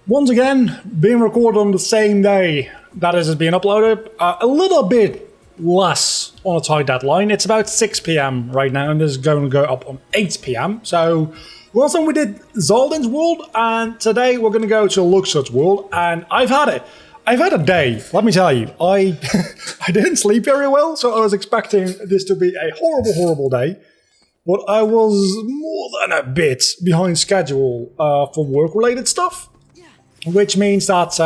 Once again, being recorded on the same day that it is being uploaded, a little bit less on a tight deadline. It's about 6 PM right now, and this is going to go up on 8 PM. So last time we did Zaldin's world, and today we're going to go to Luxor's world, and I've had it. I've had a day, let me tell you. I didn't sleep very well, so I was expecting this to be a horrible, horrible day. But I was more than a bit behind schedule for work-related stuff. Which means that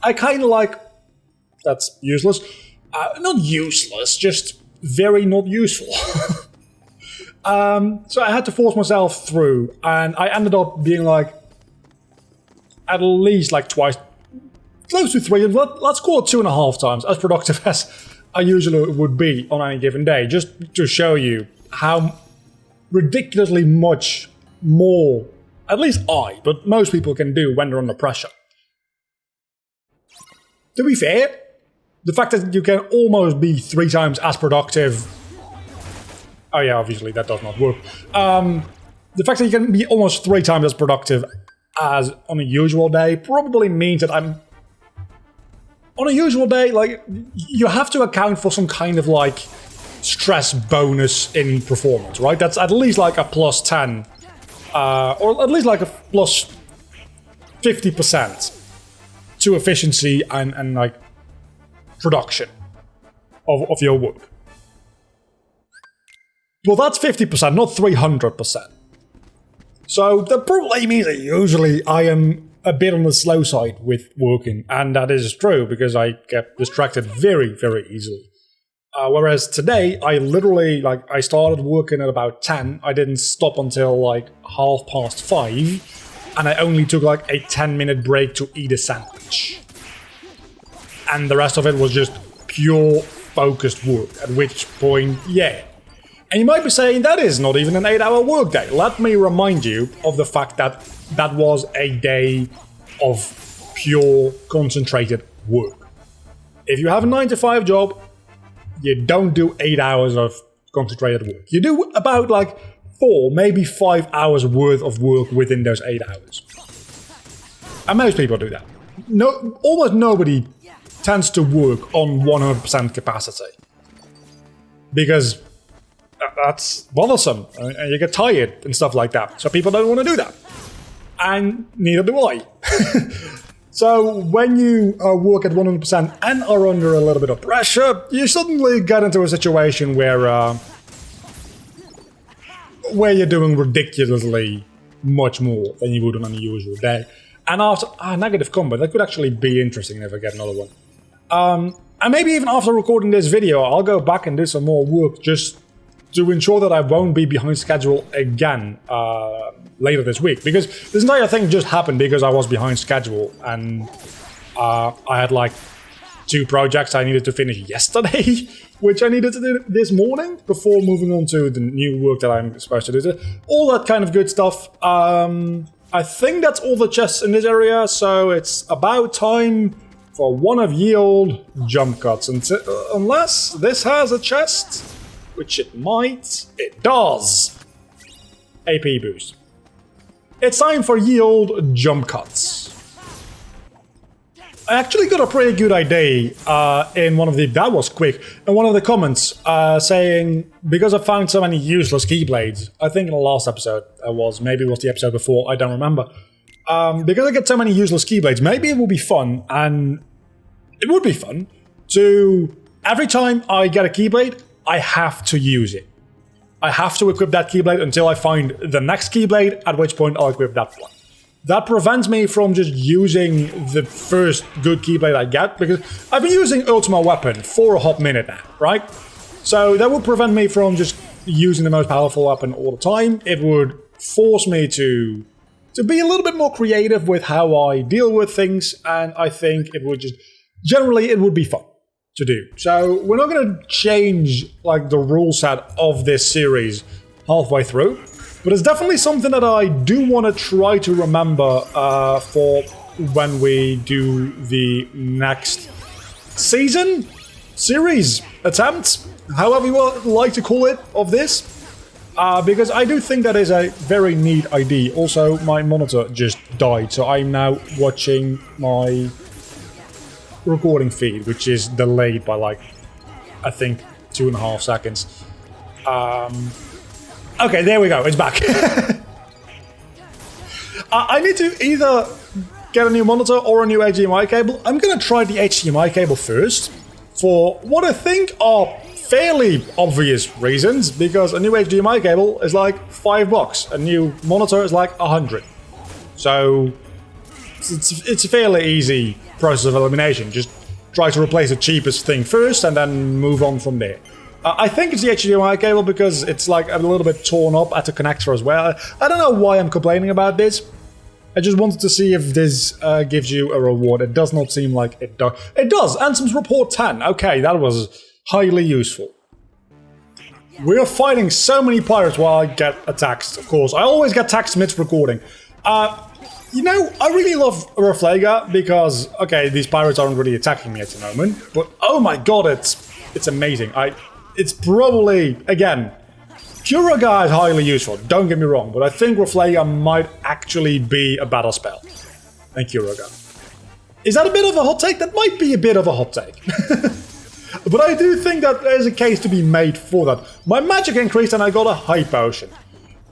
I kind of like... That's useless. Not useless, just very not useful. So I had to force myself through, and I ended up being like... At least like twice... Close to 3, let's call it 2.5 times, as productive as I usually would be on any given day. Just to show you how ridiculously much more... At least but most people can do when they're under pressure. To be fair, the fact that you can almost be 3 times as productive... Oh yeah, obviously that does not work. The fact that you can be almost 3 times as productive as on a usual day probably means that I'm... On a usual day, like, you have to account for some kind of, like, stress bonus in performance, right? That's at least like a plus 10. Or at least like a plus 50% to efficiency and like production of your work. Well, that's 50%, not 300%. So that probably means that usually I am a bit on the slow side with working, and that is true because I get distracted very, very easily. Whereas today, I literally, I started working at about 10, I didn't stop until, 5:30, and I only took, a 10-minute break to eat a sandwich. And the rest of it was just pure, focused work, at which point, yeah. And you might be saying, that is not even an 8-hour workday. Let me remind you of the fact that that was a day of pure, concentrated work. If you have a 9-to-5 job, you don't do 8 hours of concentrated work. You do about 4, maybe 5 hours worth of work within those 8 hours. And most people do that. No, almost nobody tends to work on 100% capacity. Because that's bothersome, and you get tired and stuff like that. So people don't want to do that. And neither do I. So when you work at 100% and are under a little bit of pressure, you suddenly get into a situation where you're doing ridiculously much more than you would on a usual day. And after negative combat, that could actually be interesting if I get another one. And maybe even after recording this video, I'll go back and do some more work just to ensure that I won't be behind schedule again later this week. Because this entire thing just happened because I was behind schedule, and I had 2 projects I needed to finish yesterday, which I needed to do this morning before moving on to the new work that I'm supposed to do. All that kind of good stuff. I think that's all the chests in this area, so it's about time for one of ye old jump cuts. Unless this has a chest, which it might. It does. AP boost. It's time for ye old jump cuts. I actually got a pretty good idea in one of the... That was quick. In one of the comments saying, because I found so many useless keyblades, I think in the last episode maybe it was the episode before, I don't remember. Because I get so many useless keyblades, maybe it will be fun, and it would be fun to... Every time I get a keyblade, I have to use it. I have to equip that keyblade until I find the next keyblade, at which point I'll equip that one. That prevents me from just using the first good keyblade I get, because I've been using Ultima Weapon for a hot minute now, right? So that would prevent me from just using the most powerful weapon all the time. It would force me to be a little bit more creative with how I deal with things, and I think it would just... Generally, it would be fun to do. So we're not going to change the rule set of this series halfway through, but it's definitely something that I do want to try to remember for when we do the next season, series, attempt, however you would like to call it, of this. Because I do think that is a very neat idea. Also, my monitor just died, so I'm now watching my recording feed, which is delayed by like, I think, 2.5 seconds. Okay, there we go, it's back. I need to either get a new monitor or a new HDMI cable. I'm gonna try the HDMI cable first, for what I think are fairly obvious reasons, because a new HDMI cable is like $5, a new monitor is like 100. So it's a fairly easy process of elimination. Just try to replace the cheapest thing first and then move on from there. I think it's the HDMI cable because it's like a little bit torn up at the connector as well. I don't know why I'm complaining about this. I just wanted to see if this gives you a reward. It does not seem like it does. It does! Ansem's report 10. Okay, that was highly useful. We are fighting so many pirates while I get attacked, of course. I always get attacked mid-recording. You know, I really love Reflega because, okay, these pirates aren't really attacking me at the moment, but oh my god, it's amazing. It's probably, again, Kuraga is highly useful, don't get me wrong, but I think Reflega might actually be a battle spell than Kuraga. Is that a bit of a hot take? That might be a bit of a hot take. But I do think that there's a case to be made for that. My magic increased and I got a high potion.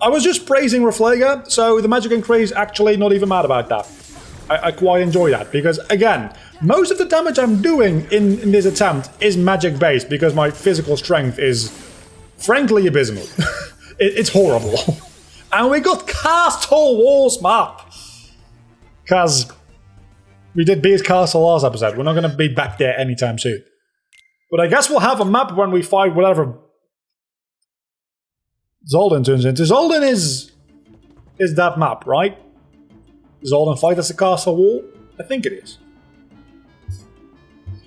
I was just praising Reflega, so the magic increase, actually not even mad about that. I quite enjoy that, because again, most of the damage I'm doing in this attempt is magic based, because my physical strength is frankly abysmal. It's horrible. And we got Castle Walls map! Because we did Beast Castle last episode, we're not going to be back there anytime soon. But I guess we'll have a map when we fight whatever Zoldan turns into. Zoldan is that map, right? Zoldan fight as a castle wall? I think it is.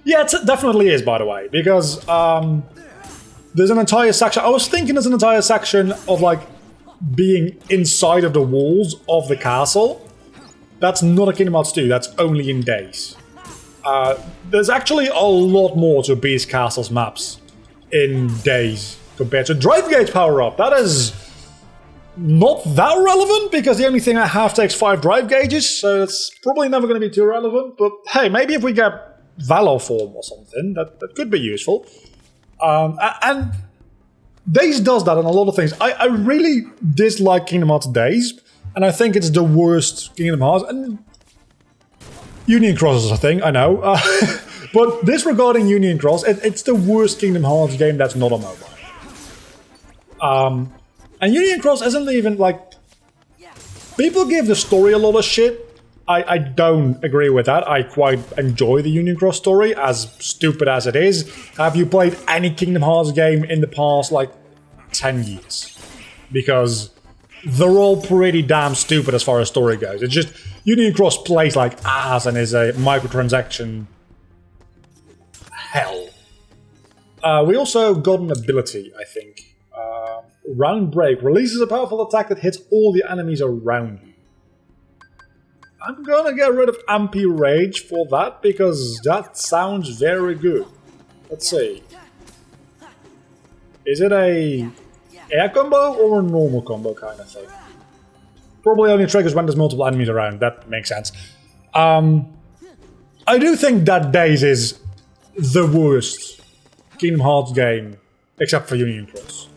Yeah, it definitely is, by the way, because there's an entire section. I was thinking there's an entire section of like being inside of the walls of the castle. That's not a Kingdom Hearts 2, that's only in Days. There's actually a lot more to Beast Castle's maps in Days compared to Drive Gauge power-up. That is not that relevant, because the only thing I have takes 5 drive gauges, so it's probably never going to be too relevant. But hey, maybe if we get Valor form or something, that could be useful. And Days does that on a lot of things. I really dislike Kingdom Hearts Days, and I think it's the worst Kingdom Hearts. And Union Cross is a thing, I know. But disregarding Union Cross, it's the worst Kingdom Hearts game that's not a mobile. And Union Cross isn't even like... People give the story a lot of shit. I don't agree with that. I quite enjoy the Union Cross story, as stupid as it is. Have you played any Kingdom Hearts game in the past, like, 10 years? Because they're all pretty damn stupid as far as story goes. It's just, Union Cross plays like ass and is a microtransaction hell. We also got an ability, I think. Round Break releases a powerful attack that hits all the enemies around you. I'm gonna get rid of Ampy Rage for that, because that sounds very good. Let's see. Is it a air combo or a normal combo kind of thing? Probably only triggers when there's multiple enemies around. That makes sense. I do think that Days is the worst Kingdom Hearts game, except for Union Cross.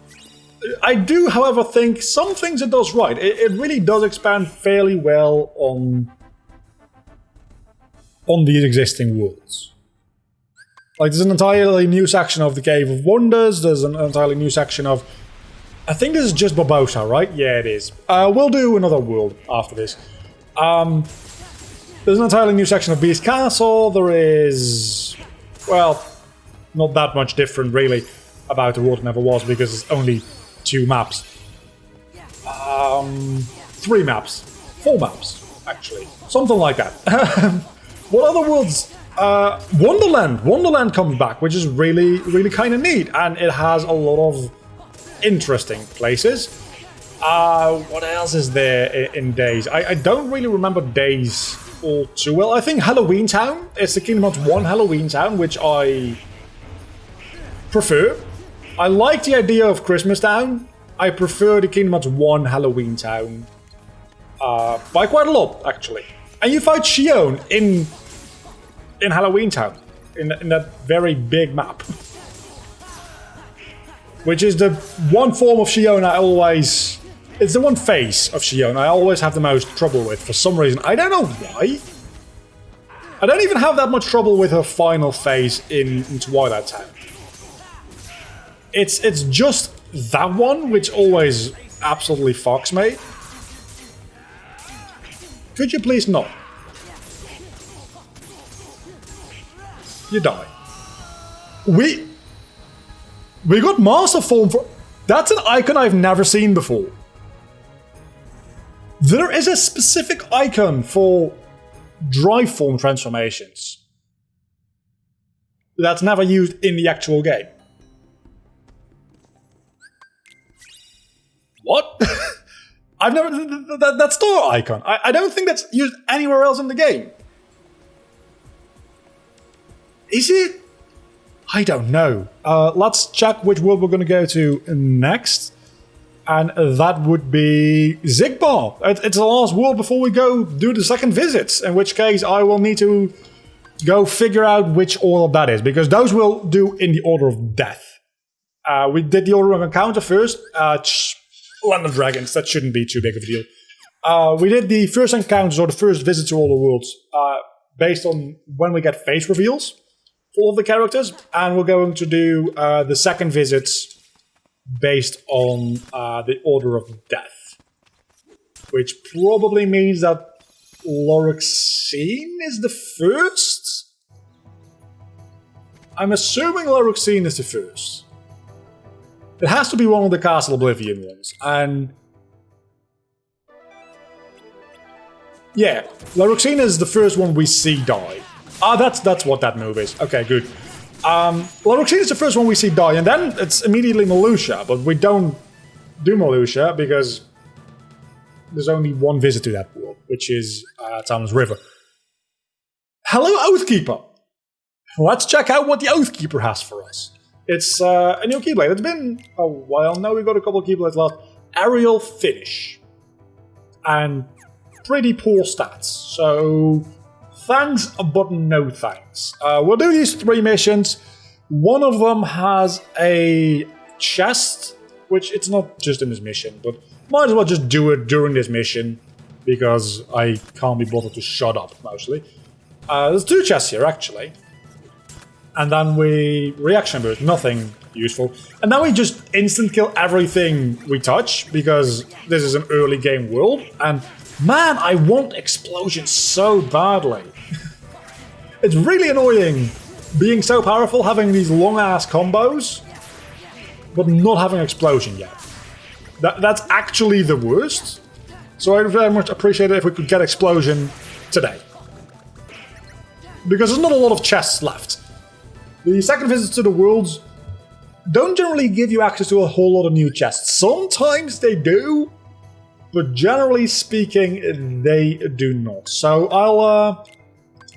I do, however, think some things it does right. It really does expand fairly well on these existing worlds. Like, there's an entirely new section of the Cave of Wonders, there's an entirely new section of... I think this is just Barbossa, right? Yeah, it is. We'll do another world after this. There's an entirely new section of Beast Castle, there is... Well, not that much different, really, about the world never was, because it's only 2 maps. 3 maps. 4 maps, actually. Something like that. What other worlds? Wonderland! Wonderland comes back, which is really, really kind of neat, and it has a lot of interesting places. What else is there in Days? I don't really remember Days all too well. I think Halloween Town is the Kingdom Hearts 1 Halloween Town, which I prefer. I like the idea of Christmas Town, I prefer the Kingdom Hearts 1 Halloween Town by quite a lot, actually. And you fight Xion in Halloween Town, in that very big map. Which is the one form of Xion I always... It's the one phase of Xion I always have the most trouble with, for some reason. I don't know why. I don't even have that much trouble with her final phase in Twilight Town. It's just that one which always absolutely fucks me. Could you please not? You die. We got Master Form for... That's an icon I've never seen before. There is a specific icon for Drive Form transformations. That's never used in the actual game. What? I've never... That star icon. I don't think that's used anywhere else in the game. Is it? I don't know. Let's check which world we're going to go to next. And that would be Zigbar. It's the last world before we go do the second visits. In which case I will need to go figure out which order that is. Because those we'll do in the order of death. We did the order of encounter first. Land of Dragons. That shouldn't be too big of a deal. We did the first encounters or the first visit to all the worlds. Based on when we get face reveals. For all of the characters. And we're going to do the second visits based on the order of death. Which probably means that Loroxine is the first? I'm assuming Loroxine is the first. It has to be one of the Castle Oblivion ones. And... yeah, Loroxine is the first one we see die. That's what that move is. Okay, good. Loroxine is the first one we see die, and then it's immediately Melucia, but we don't do Melucia because there's only one visit to that world, which is Talon's River. Hello, Oathkeeper! Let's check out what the Oathkeeper has for us. It's a new Keyblade. It's been a while now. We got a couple of Keyblades left. Aerial Finish. And pretty poor stats, so... thanks, but no thanks. We'll do these 3 missions. One of them has a chest, which it's not just in this mission, but might as well just do it during this mission, because I can't be bothered to shut up, mostly. There's 2 chests here, actually. And then we... reaction boost, nothing useful. And then we just instant kill everything we touch, because this is an early game world, and... man, I want explosions so badly. It's really annoying being so powerful, having these long-ass combos, but not having explosion yet. That's actually the worst. So I'd very much appreciate it if we could get explosion today. Because there's not a lot of chests left. The second visits to the worlds don't generally give you access to a whole lot of new chests. Sometimes they do. But generally speaking, they do not. So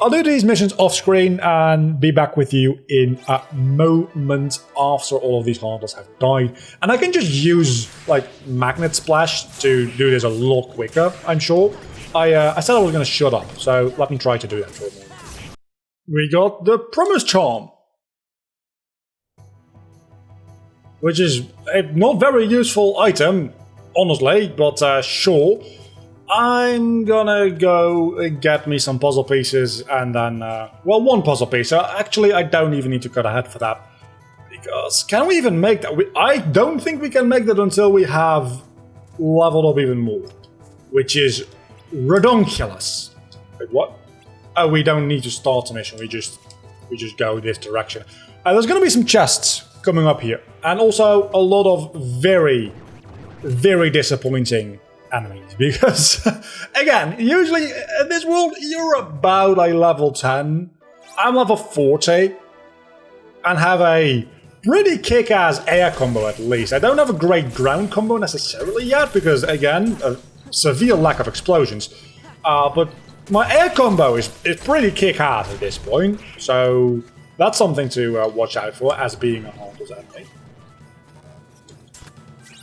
I'll do these missions off screen and be back with you in a moment after all of these hunters have died. And I can just use like Magnet Splash to do this a lot quicker, I'm sure. I said I was going to shut up, so let me try to do that for a moment. We got the Promise Charm, which is a not very useful item. Honestly, but sure. I'm gonna go get me some puzzle pieces and then, well, one puzzle piece. Actually, I don't even need to cut ahead for that. Because, can we even make that? I don't think we can make that until we have leveled up even more. Which is redonkulous. Wait, what? Oh, we don't need to start a mission, we just go this direction. There's gonna be some chests coming up here. And also a lot of very disappointing enemies, because again, usually in this world you're about a level 10. I'm level 40 and have a pretty kick-ass air combo at least. I don't have a great ground combo necessarily yet, because again, a severe lack of explosions. But my air combo is pretty kick-ass at this point, so that's something to watch out for as being a Hunter's enemy.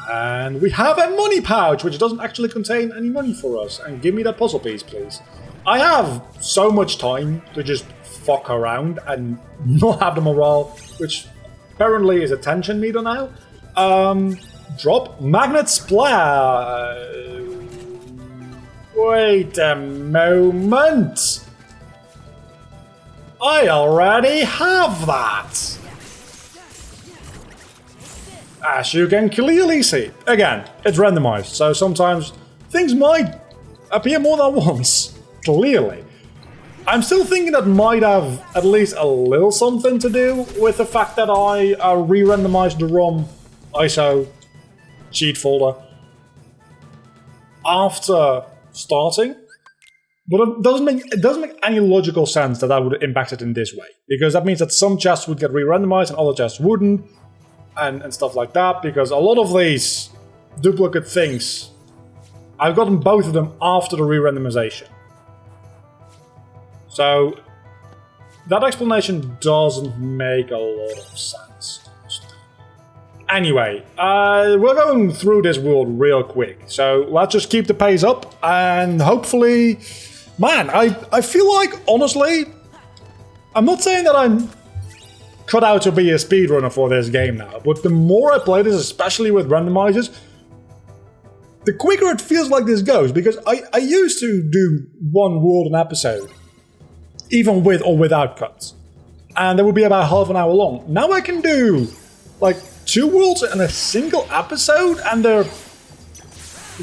And we have a money pouch, which doesn't actually contain any money for us. And give me that puzzle piece, please. I have so much time to just fuck around and not have the morale, which apparently is a tension meter now. Drop magnet splash. Wait a moment. I already have that. As you can clearly see. Again, it's randomized, so sometimes things might appear more than once. Clearly. I'm still thinking that might have at least a little something to do with the fact that I re-randomized the ROM ISO cheat folder after starting. But it doesn't make any logical sense that would impact it in this way. Because that means that some chests would get re-randomized and other chests wouldn't. And stuff like that. Because a lot of these duplicate things, I've gotten both of them after the re-randomization. So that explanation doesn't make a lot of sense. Anyway, we're going through this world real quick. So let's just keep the pace up and hopefully... Man, I feel like, honestly, I'm not saying that I'm cut out to be a speedrunner for this game now, but the more I play this, especially with randomizers, the quicker it feels like this goes, because I used to do one world an episode, even with or without cuts, and they would be about half an hour long. Now I can do, like, 2 worlds in a single episode, and they're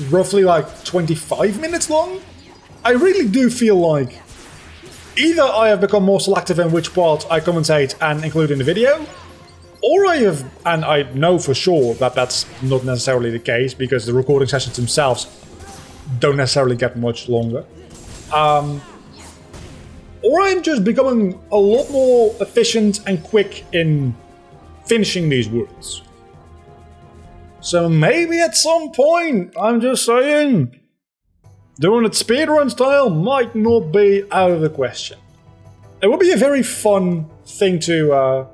roughly, like, 25 minutes long. I really do feel like either I have become more selective in which parts I commentate and include in the video, or I have, and I know for sure that that's not necessarily the case because the recording sessions themselves don't necessarily get much longer, or I'm just becoming a lot more efficient and quick in finishing these worlds. So maybe at some point, I'm just saying, doing it speedrun style might not be out of the question. It would be a very fun thing to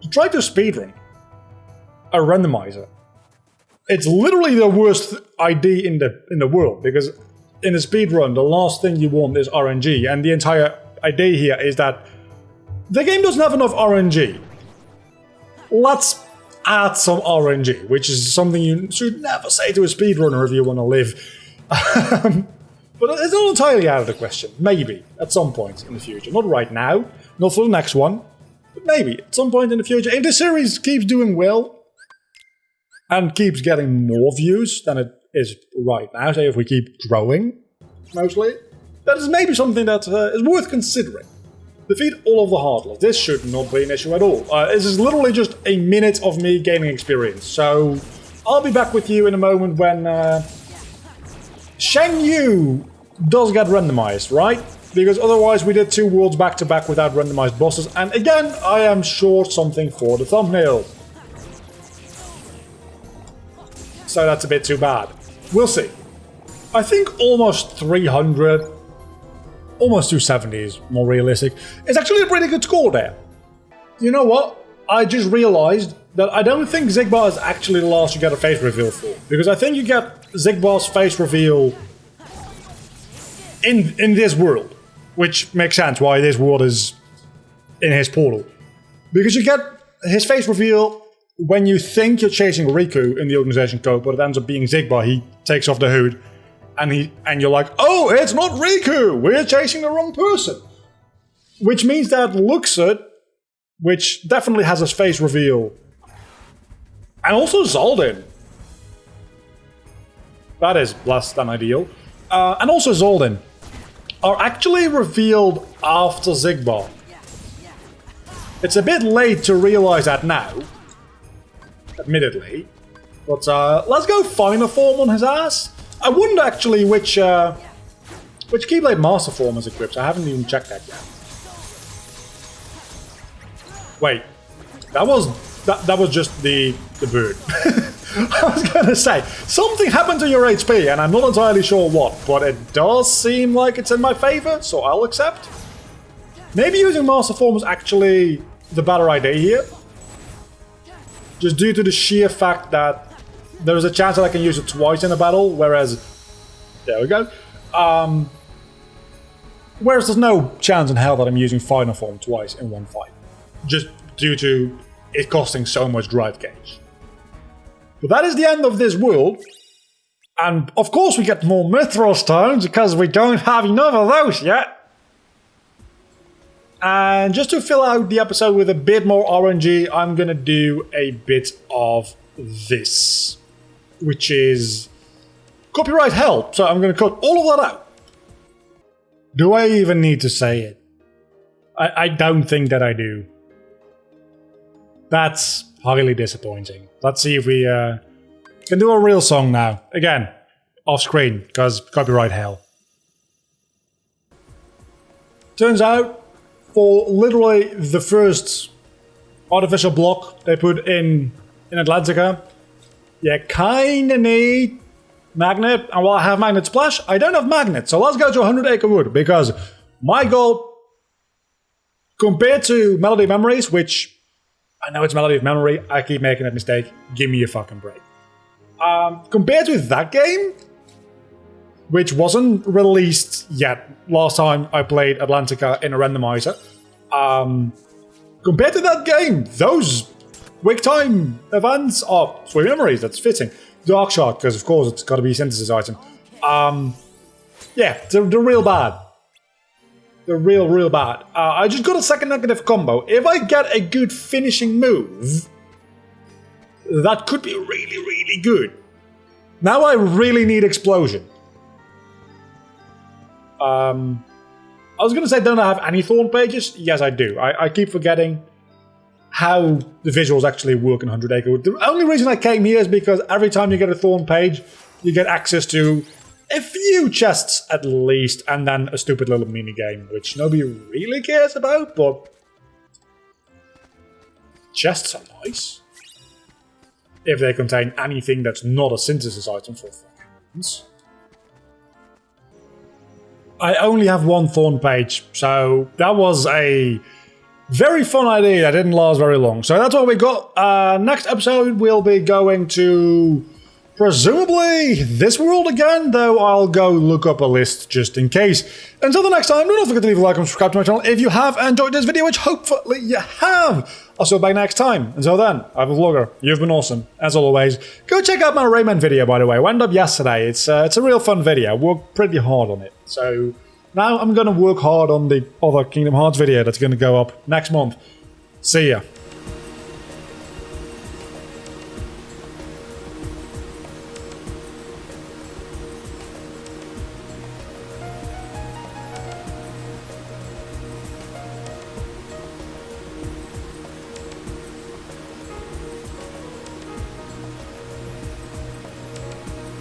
try to speedrun a randomizer. It's literally the worst idea in the world, because in a speedrun, the last thing you want is RNG, and the entire idea here is that the game doesn't have enough RNG. Let's add some RNG, which is something you should never say to a speedrunner if you want to live. But it's not entirely out of the question. Maybe at some point in the future. Not right now, not for the next one, but maybe at some point in the future. If the series keeps doing well and keeps getting more views than it is right now, say if we keep growing, mostly, that is maybe something that is worth considering. Defeat all of the hardlers. This should not be an issue at all. This is literally just a minute of me gaining experience. So I'll be back with you in a moment when Shen Yu does get randomized, right? Because otherwise we did 2 worlds back to back without randomized bosses, and again, I am short something for the thumbnail. So that's a bit too bad. We'll see. I think almost 300, almost 270 is more realistic. It's actually a pretty good score there. You know what? I just realized that I don't think Xigbar is actually the last you get a face reveal for. Because I think you get Xigbar's face reveal in this world. Which makes sense why this world is in his portal. Because you get his face reveal when you think you're chasing Riku in the organization code, but it ends up being Xigbar. He takes off the hood and you're like, oh, it's not Riku! We're chasing the wrong person! Which means that Luxord, which definitely has his face reveal, and also Zaldin. That is less than ideal. And also Zaldin are actually revealed after Xigbar. It's a bit late to realize that now, admittedly. But let's go Final Form on his ass. I wonder actually which Keyblade Master Form is equipped. I haven't even checked that yet. Wait, that was just the bird. I was gonna say, something happened to your HP and I'm not entirely sure what, but it does seem like it's in my favor, so I'll accept. Maybe using Master Form is actually the better idea here. Just due to the sheer fact that there's a chance that I can use it twice in a battle, whereas... There we go. Whereas there's no chance in hell that I'm using Final Form twice in one fight. Just due to it costing so much drive gauge. But that is the end of this world. And of course we get more Mithril Stones because we don't have enough of those yet. And just to fill out the episode with a bit more RNG, I'm gonna do a bit of this. Which is copyright hell. So I'm gonna cut all of that out. Do I even need to say it? I don't think that I do. That's highly disappointing. Let's see if we can do a real song now. Again, off screen, because copyright hell. Turns out, for literally the first artificial block they put in Atlantica, you kinda need magnet, and while I have magnet splash, I don't have magnet. So let's go to 100 acre wood, because my goal, compared to Melody of Memories, which I know it's Melody of Memory, I keep making that mistake, give me a fucking break. Compared with that game, which wasn't released yet last time I played Atlantica in a randomizer, compared to that game, those quick time events are sweet memories, that's fitting. Dark Shot, because of course it's got to be a synthesis item. Yeah, they're real bad. They're real bad. I just got a second negative combo. If I get a good finishing move, that could be really good. Now I really need explosion. I was going to say, don't I have any thorn pages? Yes, I do. I keep forgetting how the visuals actually work in 100 Acre Wood. The only reason I came here is because every time you get a thorn page, you get access to a few chests at least, and then a stupid little mini game, which nobody really cares about, but chests are nice. If they contain anything that's not a synthesis item, for fucking. I only have one thorn page, so that was a very fun idea that didn't last very long. So that's what we got. Next episode we'll be going to presumably this world again, though I'll go look up a list just in case. Until the next time, do not forget to leave a like and subscribe to my channel if you have enjoyed this video, which hopefully you have. I'll see you back next time. Until then, I'm a vlogger. You've been awesome. As always, go check out my Rayman video, by the way. Went up yesterday. It's a real fun video. Worked pretty hard on it. So now I'm going to work hard on the other Kingdom Hearts video that's going to go up next month. See ya.